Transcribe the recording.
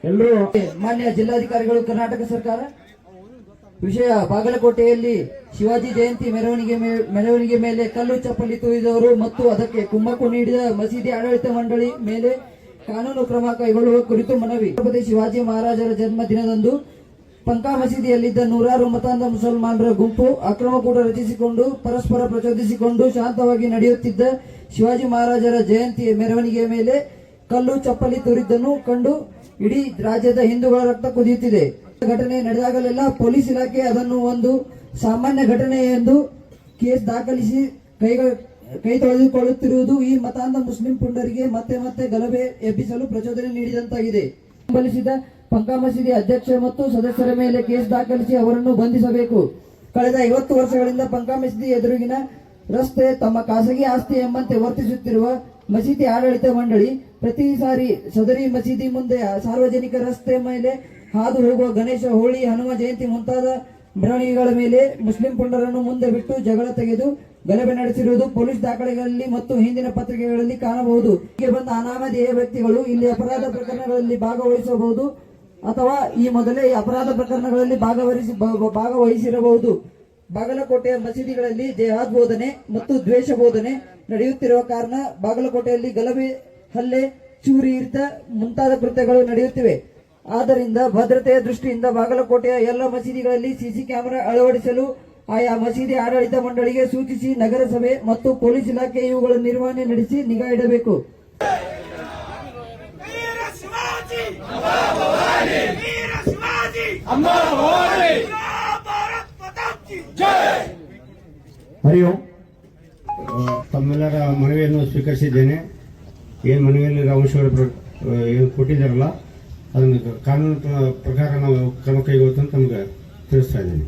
ಎಲ್ಲರೂ ಮಾನ್ಯ ಜಿಲ್ಲಾಧಿಕಾರಿಗಳು ಕರ್ನಾಟಕ ಸರ್ಕಾರ ವಿಷಯ ಬಾಗಲಕೋಟೆಯಲ್ಲಿ ಶಿವಾಜಿ ಜಯಂತಿ ಮೆರವಣಿಗೆ ಮೇಲೆ ಕಲ್ಲು ಚಪ್ಪಲಿ ತೂರಿದವರು ಮತ್ತು ಅದಕ್ಕೆ ಕುಮ್ಮಕ್ಕು ನೀಡಿದ ಮಸೀದಿ ಆಡಳಿತ ಮಂಡಳಿ ಮೇಲೆ ಕಾನೂನು ಕ್ರಮ ಕೈಗೊಳ್ಳುವ ಕುರಿತು ಮನವಿ. ಛತ್ರಪತಿ ಶಿವಾಜಿ ಮಹಾರಾಜರ ಜನ್ಮ ದಿನದಂದು ಪಂಕಾ ಮಸೀದಿಯಲ್ಲಿದ್ದ ನೂರಾರು ಮತಾಂಧ ಮುಸಲ್ಮಾನರ ಗುಂಪು ಅಕ್ರಮಕೂಟ ರಚಿಸಿಕೊಂಡು ಪರಸ್ಪರ ಪ್ರಚೋದಿಸಿಕೊಂಡು ಶಾಂತವಾಗಿ ನಡೆಯುತ್ತಿದ್ದ ಶಿವಾಜಿ ಮಹಾರಾಜರ ಜಯಂತಿ ಮೆರವಣಿಗೆಯ ಮೇಲೆ ಕಲ್ಲು ಚಪ್ಪಲಿ ತೂರಿದ್ದನ್ನು ಕಂಡು ಇಡೀ ರಾಜ್ಯದ ಹಿಂದೂಗಳ ರಕ್ತ ಕುದಿಯುತ್ತಿದೆ. ಘಟನೆ ನಡೆದಾಗಲೆಲ್ಲ ಪೊಲೀಸ್ ಇಲಾಖೆ ಅದನ್ನು ಒಂದು ಸಾಮಾನ್ಯ ಘಟನೆ ಎಂದು ಕೇಸ್ ದಾಖಲಿಸಿ ಕೈ ತೊಳೆದುಕೊಳ್ಳುತ್ತಿರುವುದು ಈ ಮತಾಂಧ ಮುಸ್ಲಿಂ ಪುಂಡರಿಗೆ ಮತ್ತೆ ಮತ್ತೆ ಗಲಭೆ ಎಬ್ಬಿಸಲು ಪ್ರಚೋದನೆ ನೀಡಿದಂತಾಗಿದೆ. ಬೆಂಬಲಿಸಿದ ಪಂಕಾ ಮಸೀದಿ ಅಧ್ಯಕ್ಷ ಮತ್ತು ಸದಸ್ಯರ ಮೇಲೆ ಕೇಸ್ ದಾಖಲಿಸಿ ಅವರನ್ನು ಬಂಧಿಸಬೇಕು. ಕಳೆದ 50 ವರ್ಷಗಳಿಂದ ಪಂಕಾ ಮಸೀದಿ ಎದುರಿಗಿನ ರಸ್ತೆ ತಮ್ಮ ಖಾಸಗಿ ಆಸ್ತಿ ಎಂಬಂತೆ ವರ್ತಿಸುತ್ತಿರುವ ಮಸೀದಿ ಆಡಳಿತ ಮಂಡಳಿ ಪ್ರತಿ ಸಾರಿ ಸದರಿ ಮಸೀದಿ ಮುಂದೆ ಸಾರ್ವಜನಿಕ ರಸ್ತೆ ಮೇಲೆ ಹಾದು ಹೋಗುವ ಗಣೇಶ, ಹೋಳಿ, ಹನುಮ ಜಯಂತಿ ಮುಂತಾದ ಮೆರವಣಿಗೆಗಳ ಮೇಲೆ ಮುಸ್ಲಿಂ ಪುಂಡರನ್ನು ಮುಂದೆ ಬಿಟ್ಟು ಜಗಳ ತೆಗೆದು ಗಲಭೆ ನಡೆಸಿರುವುದು ಪೊಲೀಸ್ ದಾಖಲೆಗಳಲ್ಲಿ ಮತ್ತು ಹಿಂದಿನ ಪತ್ರಿಕೆಗಳಲ್ಲಿ ಕಾಣಬಹುದು. ಹೀಗೆ ಬಂದ ಅನಾಮಧೇಯ ವ್ಯಕ್ತಿಗಳು ಇಲ್ಲಿ ಅಪರಾಧ ಪ್ರಕರಣಗಳಲ್ಲಿ ಭಾಗವಹಿಸಬಹುದು ಅಥವಾ ಈ ಮೊದಲೇ ಅಪರಾಧ ಪ್ರಕರಣಗಳಲ್ಲಿ ಭಾಗವಹಿಸಿರಬಹುದು. ಬಾಗಲಕೋಟೆಯ ಮಸೀದಿಗಳಲ್ಲಿ ಜಿಹಾದ್ ಬೋಧನೆ ಮತ್ತು ದ್ವೇಷ ಬೋಧನೆ ನಡೆಯುತ್ತಿರುವ ಕಾರಣ ಬಾಗಲಕೋಟೆಯಲ್ಲಿ ಗಲಭೆ, ಹಲ್ಲೆ, ಚೂರಿ, ಇರಿತ ಮುಂತಾದ ಕೃತ್ಯಗಳು ನಡೆಯುತ್ತಿವೆ. ಆದ್ದರಿಂದ ಭದ್ರತೆಯ ದೃಷ್ಟಿಯಿಂದ ಬಾಗಲಕೋಟೆಯ ಎಲ್ಲ ಮಸೀದಿಗಳಲ್ಲಿ ಸಿಸಿ ಕ್ಯಾಮೆರಾ ಅಳವಡಿಸಲು ಆಯಾ ಮಸೀದಿ ಆಡಳಿತ ಮಂಡಳಿಗೆ ಸೂಚಿಸಿ ನಗರಸಭೆ ಮತ್ತು ಪೊಲೀಸ್ ಇಲಾಖೆ ಇವುಗಳ ನಿರ್ವಹಣೆ ನಡೆಸಿ ನಿಗಾ ಇಡಬೇಕು. ಹರಿ ಓಂ. ತಮ್ಮೆಲ್ಲರ ಮನವಿಯನ್ನು ಸ್ವೀಕರಿಸಿದ್ದೇನೆ. ಏನು ಮನವಿಯಲ್ಲಿ ಅಂಶಗಳು ಏನು ಕೊಟ್ಟಿದ್ದಾರಲ್ಲ ಅದನ್ನು ಕಾನೂನು ಪ್ರಕಾರ ನಾವು ಕ್ರಮ ಕೈಗೊಳ್ಳುತ್ತಂತ ತಮಗೆ ತಿಳಿಸ್ತಾ ಇದ್ದೀನಿ.